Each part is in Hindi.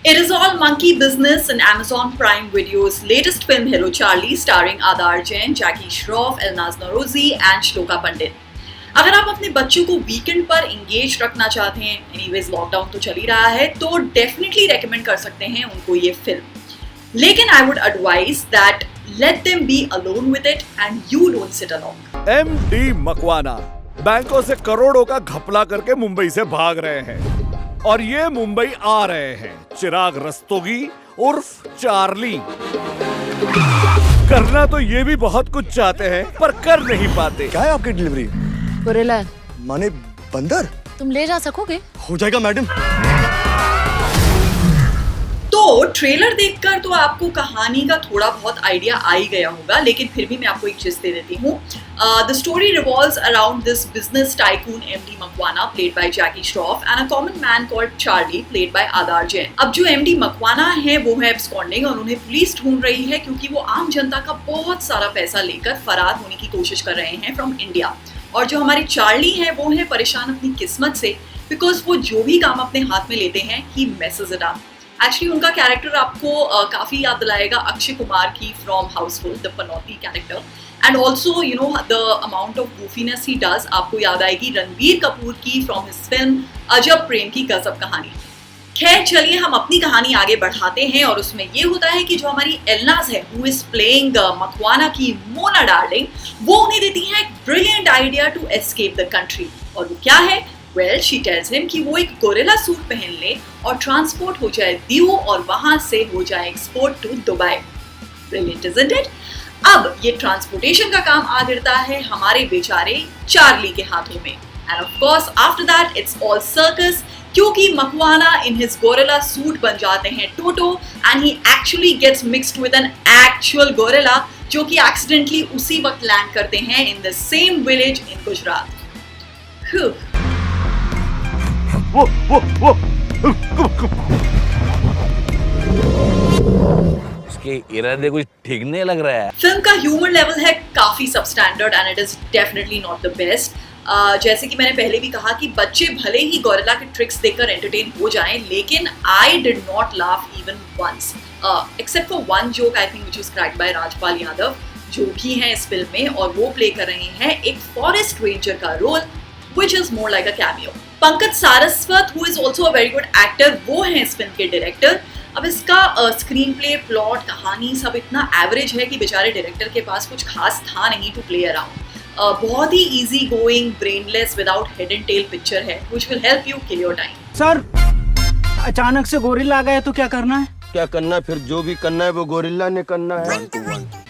It is all monkey business in Amazon Prime Video's latest film Hello Charlie, starring Adar Jain, Jackie Shroff, Elnaz Norouzi and Shloka Pandit. अगर आप अपने बच्चों को वीकेंड पर इंगेज रखना चाहते हैं, एनीवेज लॉकडाउन तो चल ही रहा है, तो डेफिनेटली रेकमेंड कर सकते हैं उनको ये फिल्म. लेकिन I would advise that let them be alone with it and you don't sit along. MD Makwana बैंकों से करोड़ों का घपला करके मुंबई से भाग रहे हैं और ये मुंबई आ रहे हैं चिराग रस्तोगी उर्फ चार्ली. करना तो ये भी बहुत कुछ चाहते हैं पर कर नहीं पाते. क्या है आपकी डिलीवरी? गोरिल्ला. माने बंदर? तुम ले जा सकोगे? हो जाएगा मैडम. तो ट्रेलर देखकर तो आपको कहानी का थोड़ा बहुत आइडिया आ ही गया होगा, लेकिन फिर भी मैं आपको एक चीज दे देती हूँ. The story revolves around this business tycoon MD Makwana played by Jackie Shroff and a common man called Charlie played by आदार जैन. अब जो एमडी मकवाना है वो है एब्सकॉन्डिंग और उन्हें पुलिस ढूंढ रही है क्योंकि वो आम जनता का बहुत सारा पैसा लेकर फरार होने की कोशिश कर रहे हैं फ्रॉम इंडिया. और जो हमारे चार्ली है वो है परेशान अपनी किस्मत से, बिकॉज वो जो भी काम अपने हाथ में लेते हैं he messes it up. Actually उनका कैरेक्टर आपको काफ़ी याद दिलाएगा अक्षय कुमार की फ्रॉम हाउसफुल, द पनौती character. And also you know the amount of goofiness he does आपको याद आएगी रणबीर कपूर की फ्रॉम हिज फिल्म अजब प्रेम की गजब कहानी. खैर चलिए हम अपनी कहानी आगे बढ़ाते हैं और उसमें ये होता है कि जो हमारी एलनाज है हु इज प्लेइंग मकवाना की मोना डार्लिंग, वो उन्हें देती है एक brilliant idea to escape the country. और वो क्या है? वेल शी टेल्स हिम कि वो एक गोरिल्ला सूट पहन ले और ट्रांसपोर्ट हो जाए दीव और वहां से हो जाए export to Dubai. Brilliant isn't it? अब ये ट्रांसपोर्टेशन का काम आ गिरता है हमारे बेचारे चार्ली के हाथों में. And of course after that it's all circus, क्योंकि Makwana in his gorilla suit बन जाते हैं Toto and he actually gets mixed with an actual gorilla जो कि एक्सीडेंटली उसी वक्त लैंड करते हैं in the same village in Gujarat. इसके इरादे कुछ ठीक नहीं लग रहा है. फिल्म का ह्यूमर लेवल है काफी substandard and it is definitely not the best. जैसे कि मैंने पहले भी कहा कि बच्चे भले ही गोरिल्ला के ट्रिक्स देखकर एंटरटेन हो जाएं, लेकिन I did not laugh even once except for one joke I think which was cracked by Rajpal Yadav, जो भी हैं इस फिल्म में और वो प्ले कर रहे हैं एक फॉरेस्ट रेंजर का role which is more like a cameo. Pankaj Saraswat who is also a very good actor, वो हैं इस फिल्म के डायरेक्टर. अब इसका स्क्रीन प्ले, प्लॉट, कहानी सब इतना एवरेज है कि बेचारे डायरेक्टर के पास कुछ खास था नहीं टू प्ले अराउंड. बहुत ही easy going, brainless, without head and tail picture है which will help you kill your time. Sir अचानक से गोरिल्ला आ गया तो क्या करना है? क्या करना है? फिर जो भी करना है वो गोरिल्ला ने करना है.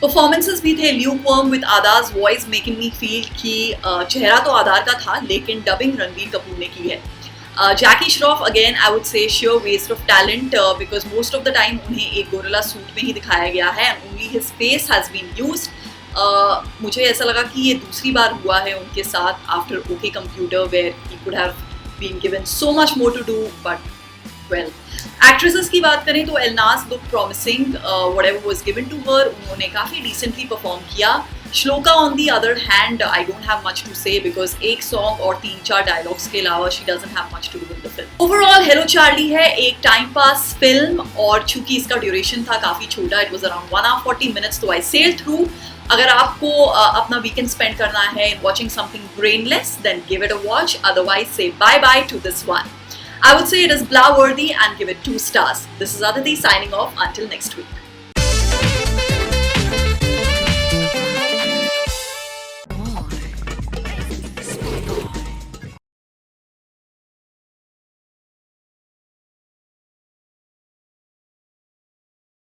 परफॉर्मेंसेस भी थे lukewarm with आदार्स voice making me feel कि चेहरा तो आदार का था लेकिन डबिंग रणबीर कपूर ने की है. Jackie Shroff again I would say sure waste of talent because most of the time उन्हें एक गोरिल्ला सूट में ही दिखाया गया है and only his face has been used. मुझे ऐसा लगा कि ये दूसरी बार हुआ है उनके साथ after okay computer where he could have been given so much more to do, but well. Actresses की बात करें तो Elnaaz look promising, whatever was given to her उन्होंने काफ़ी डिसेंटली परफॉर्म किया. Shloka on the other hand I don't have much to say because एक सॉन्ग और 3-4 डायलॉग्स के अलावा she doesn't have much to do in the film. Overall hello Charlie है एक टाइम पास फिल्म और चूंकि इसका ड्यूरेशन था काफ़ी छोटा, it was around 1 hour 40 minutes, तो आई सेल थ्रू. अगर आपको अपना वीकेंड स्पेंड करना है in watching something brainless, then give it a watch. Otherwise से bye bye to this one. I would say it is blah worthy and give it 2 stars. This is Aditi signing off until next week.